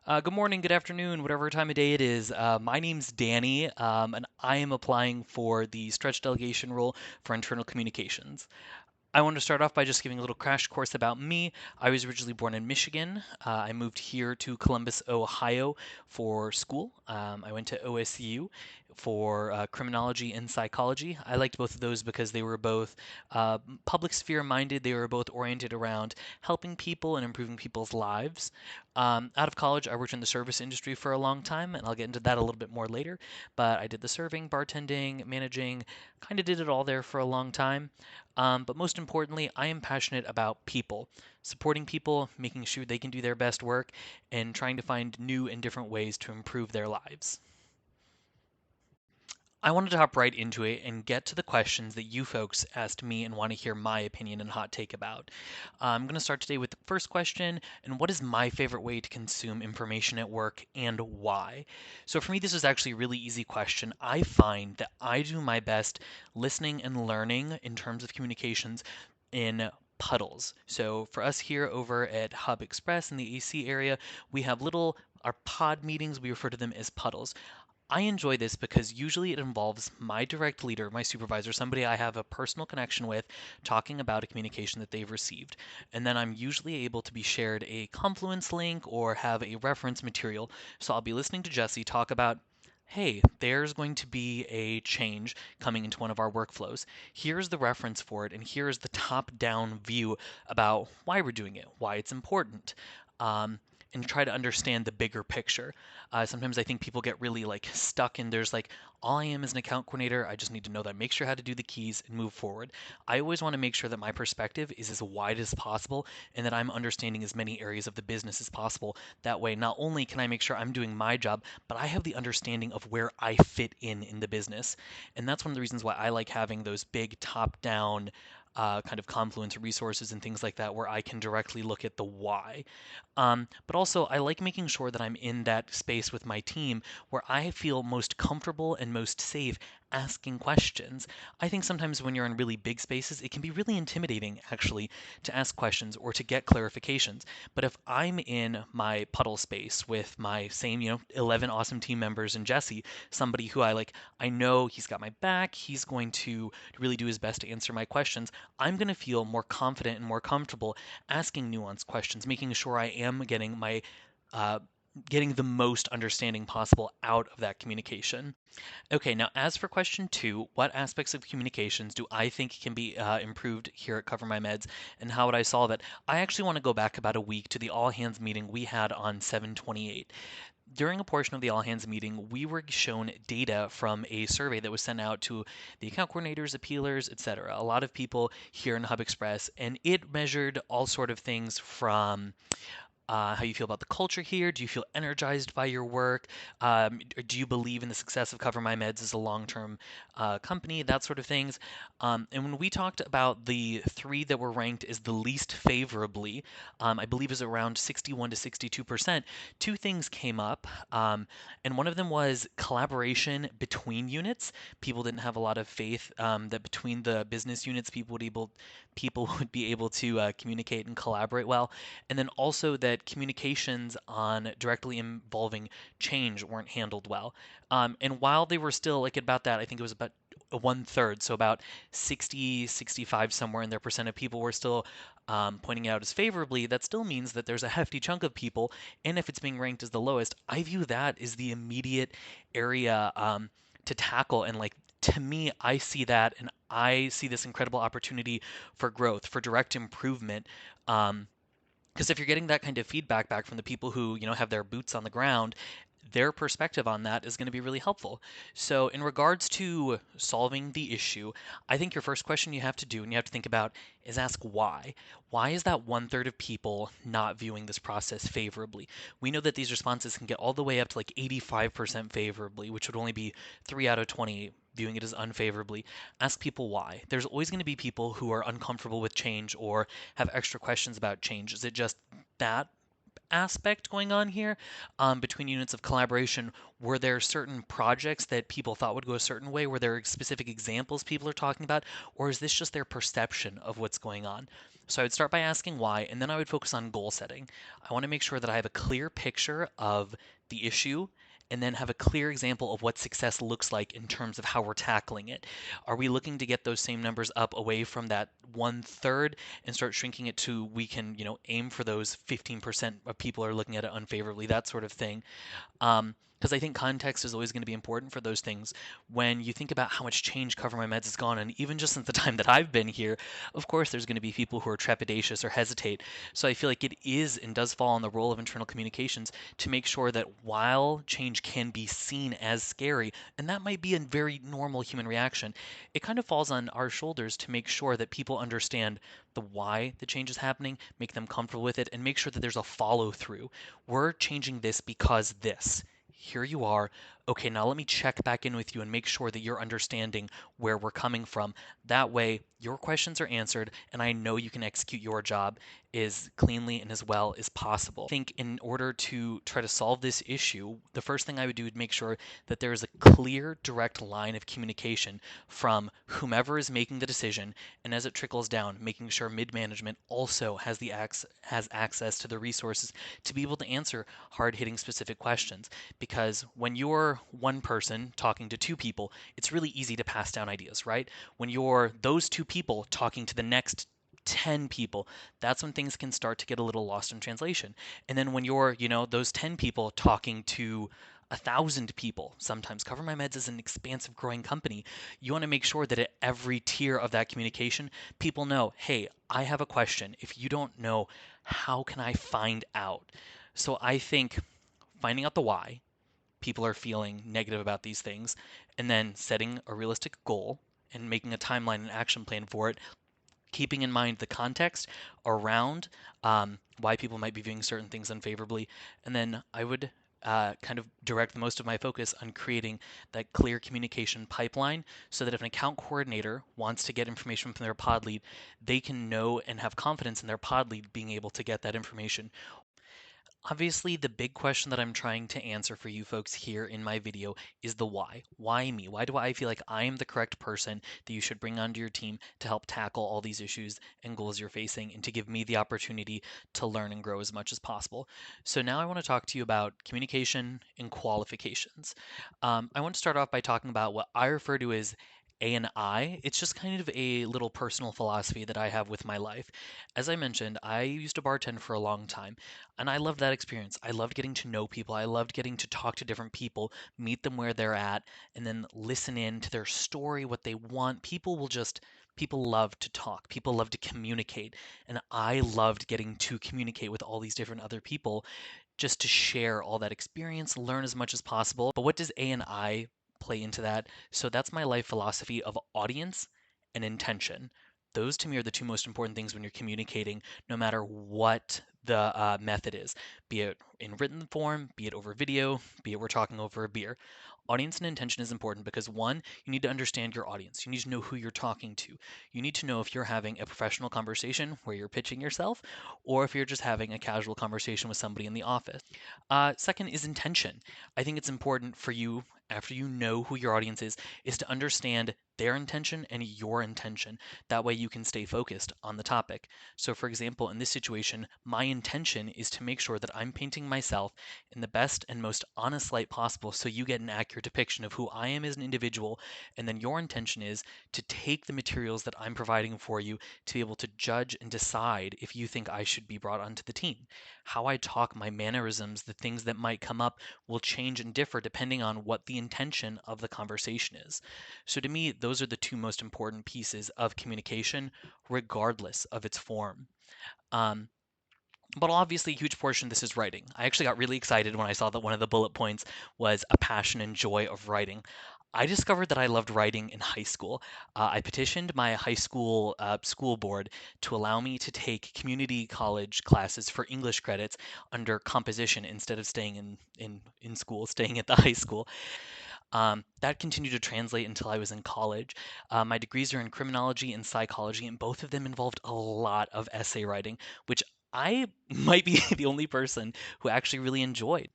Good morning, good afternoon, whatever time of day it is. My name's Danny, and I am applying for the stretch delegation role for internal communications. I want to start off by just giving a little crash course about me. I was originally born in Michigan. I moved here to Columbus, Ohio for school. I went to OSU for criminology and psychology. I liked both of those because they were both public sphere minded. They were both oriented around helping people and improving people's lives. Out of college, I worked in the service industry for a long time, and I'll get into that a little bit more later. But I did the serving, bartending, managing, kind of did it all there for a long time. But most importantly, I am passionate about people, supporting people, making sure they can do their best work, and trying to find new and different ways to improve their lives. I wanted to hop right into it and get to the questions that you folks asked me and want to hear my opinion and hot take about. I'm going to start today with the first question, and what is my favorite way to consume information at work and why? So for me, this is actually a really easy question. I find that I do my best listening and learning in terms of communications in puddles. So for us here over at Hub Express in the AC area, we have little our pod meetings, we refer to them as puddles. I enjoy this because usually it involves my direct leader, my supervisor, somebody I have a personal connection with, talking about a communication that they've received. And then I'm usually able to be shared a Confluence link or have a reference material. So I'll be listening to Jesse talk about, hey, there's going to be a change coming into one of our workflows. Here's the reference for it, and here's the top down view about why we're doing it, why it's important. Um, and try to understand the bigger picture. Sometimes I think people get really like stuck in there's like all I am is an account coordinator. I just need to know that, make sure how to do the keys and move forward. I always want to make sure that my perspective is as wide as possible and that I'm understanding as many areas of the business as possible. That way, not only can I make sure I'm doing my job, but I have the understanding of where I fit in the business. And that's one of the reasons why I like having those big top down kind of confluence resources and things like that where I can directly look at the why. But also, I like making sure that I'm in that space with my team where I feel most comfortable and most safe asking questions. I think sometimes when you're in really big spaces, it can be really intimidating, actually, to ask questions or to get clarifications. But if I'm in my puddle space with my same, 11 awesome team members and Jesse, somebody who I know he's got my back, he's going to really do his best to answer my questions, I'm going to feel more confident and more comfortable asking nuanced questions, making sure I am uh, getting the most understanding possible out of that communication. Okay, now as for question two, what aspects of communications do I think can be improved here at Cover My Meds, and how would I solve it? I actually want to go back about a week to the all hands meeting we had on 7/28. During a portion of the all hands meeting, we were shown data from a survey that was sent out to the account coordinators, appealers, etc. A lot of people here in Hub Express, and it measured all sort of things from how you feel about the culture here. Do you feel energized by your work? Do you believe in the success of Cover My Meds as a long-term company? That sort of things. And when we talked about the three that were ranked as the least favorably, I believe is around 61 to 62%, two things came up. And one of them was collaboration between units. People didn't have a lot of faith that between the business units, people would be able to communicate and collaborate well, and then also that communications on directly involving change weren't handled well. And while they were still like about that, I think it was about one third, so about 60, 65 somewhere in their percent of people were still pointing out as favorably. That still means that there's a hefty chunk of people, and if it's being ranked as the lowest, I view that as the immediate area to tackle. And like to me, I see that, and I see this incredible opportunity for growth, for direct improvement. Because if you're getting that kind of feedback back from the people who have their boots on the ground, their perspective on that is going to be really helpful. So in regards to solving the issue, I think your first question you have to do and you have to think about is ask why. Why is that one third of people not viewing this process favorably? We know that these responses can get all the way up to like 85% favorably, which would only be 3 out of 20 viewing it as unfavorably. Ask people why. There's always going to be people who are uncomfortable with change or have extra questions about change. Is it just that aspect going on here between units of collaboration? Were there certain projects that people thought would go a certain way? Were there specific examples people are talking about? Or is this just their perception of what's going on? So I would start by asking why, and then I would focus on goal setting. I want to make sure that I have a clear picture of the issue and then have a clear example of what success looks like in terms of how we're tackling it. Are we looking to get those same numbers up away from that 1/3 and start shrinking it to we can, aim for those 15% of people are looking at it unfavorably, that sort of thing. Because I think context is always going to be important for those things. When you think about how much change Cover My Meds has gone, and even just since the time that I've been here, of course, there's going to be people who are trepidatious or hesitate. So I feel like it is and does fall on the role of internal communications to make sure that while change can be seen as scary, and that might be a very normal human reaction, it kind of falls on our shoulders to make sure that people understand the why the change is happening, make them comfortable with it, and make sure that there's a follow through. We're changing this because this. Here you are. Okay, now let me check back in with you and make sure that you're understanding where we're coming from. That way, your questions are answered, and I know you can execute your job as cleanly and as well as possible. I think in order to try to solve this issue, the first thing I would do would make sure that there is a clear, direct line of communication from whomever is making the decision, and as it trickles down, making sure mid-management also has access to the resources to be able to answer hard-hitting specific questions. Because when you're one person talking to two people, it's really easy to pass down ideas, right? When you're those two people talking to the next 10 people, that's when things can start to get a little lost in translation. And then when you're, those 10 people talking to 1,000 people, sometimes Cover My Meds is an expansive growing company. You want to make sure that at every tier of that communication, people know, hey, I have a question. If you don't know, how can I find out? So I think finding out the why people are feeling negative about these things, and then setting a realistic goal and making a timeline and action plan for it, keeping in mind the context around why people might be viewing certain things unfavorably. And then I would kind of direct most of my focus on creating that clear communication pipeline so that if an account coordinator wants to get information from their pod lead, they can know and have confidence in their pod lead being able to get that information. Obviously, the big question that I'm trying to answer for you folks here in my video is the why. Why me? Why do I feel like I am the correct person that you should bring onto your team to help tackle all these issues and goals you're facing and to give me the opportunity to learn and grow as much as possible? So now I want to talk to you about communication and qualifications. I want to start off by talking about what I refer to as A and I. It's just kind of a little personal philosophy that I have with my life. As I mentioned, I used to bartend for a long time. And I loved that experience. I loved getting to know people. I loved getting to talk to different people, meet them where they're at, and then listen in to their story, what they want. People love to talk. People love to communicate. And I loved getting to communicate with all these different other people just to share all that experience, learn as much as possible. But what does A and I play into that? So that's my life philosophy of audience and intention. Those to me are the two most important things when you're communicating, no matter what the method is, be it in written form, be it over video, be it we're talking over a beer. Audience and intention is important because one, you need to understand your audience. You need to know who you're talking to. You need to know if you're having a professional conversation where you're pitching yourself or if you're just having a casual conversation with somebody in the office. Second is intention. I think it's important for you, after you know who your audience is to understand their intention and your intention. That way you can stay focused on the topic. So, for example, in this situation, my intention is to make sure that I'm painting myself in the best and most honest light possible so you get an accurate depiction of who I am as an individual. And then your intention is to take the materials that I'm providing for you to be able to judge and decide if you think I should be brought onto the team. How I talk, my mannerisms, the things that might come up will change and differ depending on what the intention of the conversation is. So to me, those are the two most important pieces of communication, regardless of its form. Um, but obviously, a huge portion of this is writing. I actually got really excited when I saw that one of the bullet points was a passion and joy of writing. I discovered that I loved writing in high school. I petitioned my high school school board to allow me to take community college classes for English credits under composition instead of staying in school, staying at the high school. That continued to translate until I was in college. My degrees are in criminology and psychology, and both of them involved a lot of essay writing, which I might be the only person who actually really enjoyed.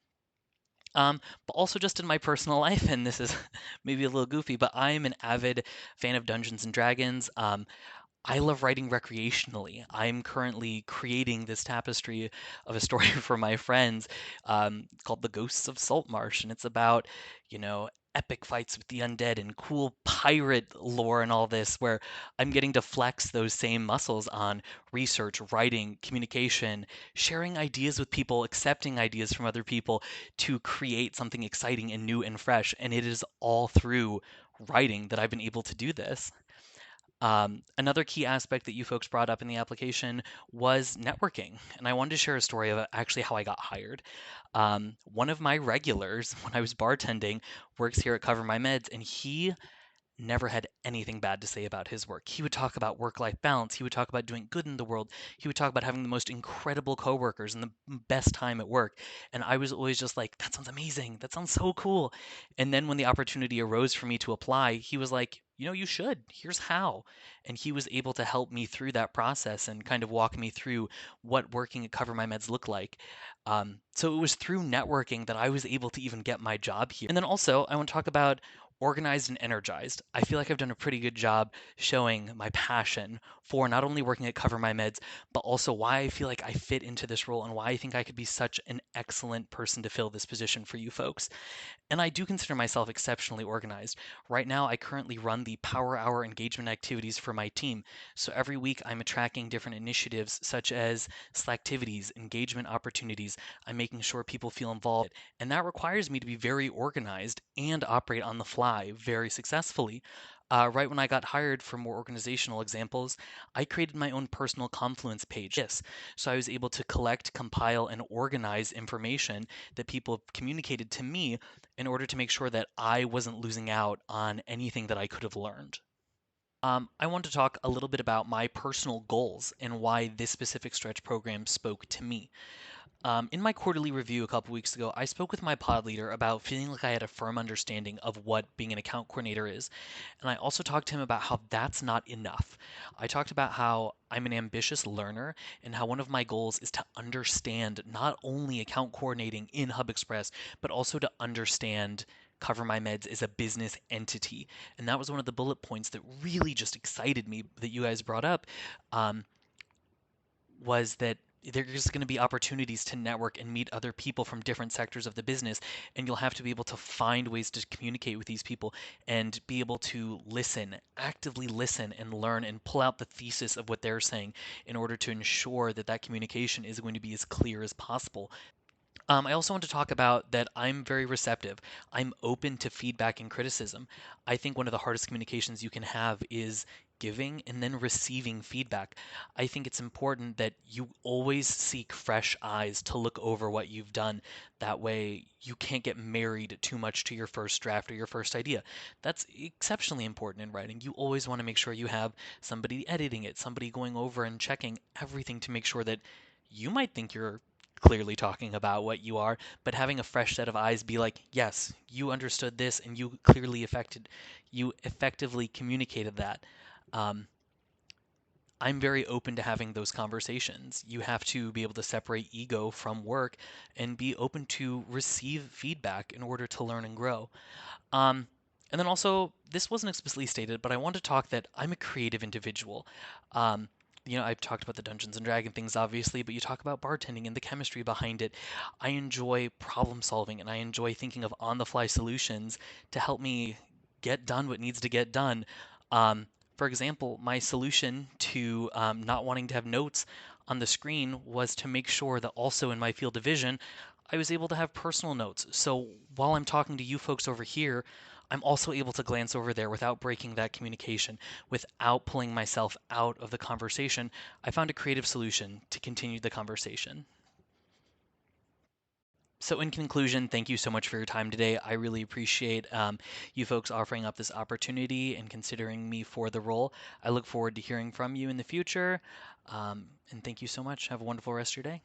But also just in my personal life, and this is maybe a little goofy, but I'm an avid fan of Dungeons and Dragons. I love writing recreationally. I'm currently creating this tapestry of a story for my friends called The Ghosts of Saltmarsh. And it's about, you know, epic fights with the undead and cool pirate lore and all this, where I'm getting to flex those same muscles on research, writing, communication, sharing ideas with people, accepting ideas from other people to create something exciting and new and fresh. And it is all through writing that I've been able to do this. Another key aspect that you folks brought up in the application was networking. And I wanted to share a story of actually how I got hired. One of my regulars, when I was bartending, works here at Cover My Meds, and he never had anything bad to say about his work. He would talk about work life balance. He would talk about doing good in the world. He would talk about having the most incredible coworkers and the best time at work. And I was always just like, that sounds amazing. That sounds so cool. And then when the opportunity arose for me to apply, he was like, you know, you should. Here's how. And he was able to help me through that process and kind of walk me through what working at Cover My Meds looked like. So it was through networking that I was able to even get my job here. And then also, I want to talk about organized and energized. I feel like I've done a pretty good job showing my passion for not only working at Cover My Meds, but also why I feel like I fit into this role and why I think I could be such an excellent person to fill this position for you folks. And I do consider myself exceptionally organized. Right now, I currently run the Power Hour engagement activities for my team. So every week, I'm tracking different initiatives such as Slacktivities, engagement opportunities. I'm making sure people feel involved. And that requires me to be very organized and operate on the fly very successfully. Right when I got hired, for more organizational examples, I created my own personal Confluence page. Yes. So I was able to collect, compile, and organize information that people communicated to me in order to make sure that I wasn't losing out on anything that I could have learned. I want to talk a little bit about my personal goals and why this specific stretch program spoke to me. In my quarterly review a couple weeks ago, I spoke with my pod leader about feeling like I had a firm understanding of what being an account coordinator is. And I also talked to him about how that's not enough. I talked about how I'm an ambitious learner and how one of my goals is to understand not only account coordinating in Hub Express, but also to understand Cover My Meds as a business entity. And that was one of the bullet points that really just excited me that you guys brought up. Um, was that there's going to be opportunities to network and meet other people from different sectors of the business, and you'll have to be able to find ways to communicate with these people and be able to listen, actively listen and learn and pull out the thesis of what they're saying in order to ensure that that communication is going to be as clear as possible. I also want to talk about that I'm very receptive. I'm open to feedback and criticism. I think one of the hardest communications you can have is giving and then receiving feedback. I think it's important that you always seek fresh eyes to look over what you've done. That way, you can't get married too much to your first draft or your first idea. That's exceptionally important in writing. You always want to make sure you have somebody editing it, somebody going over and checking everything to make sure that you might think you're clearly talking about what you are, but having a fresh set of eyes be like, yes, you understood this and you effectively communicated that. Um, I'm very open to having those conversations. You have to be able to separate ego from work and be open to receive feedback in order to learn and grow. Um, and then also, this wasn't explicitly stated, but I want to talk that I'm a creative individual. Um, I've talked about the Dungeons and Dragon things, obviously, but you talk about bartending and the chemistry behind it. I enjoy problem solving and I enjoy thinking of on the fly solutions to help me get done what needs to get done. For example, my solution to not wanting to have notes on the screen was to make sure that also in my field of vision, I was able to have personal notes. So while I'm talking to you folks over here, I'm also able to glance over there without breaking that communication, without pulling myself out of the conversation. I found a creative solution to continue the conversation. So, in conclusion, thank you so much for your time today. I really appreciate you folks offering up this opportunity and considering me for the role. I look forward to hearing from you in the future. And thank you so much. Have a wonderful rest of your day.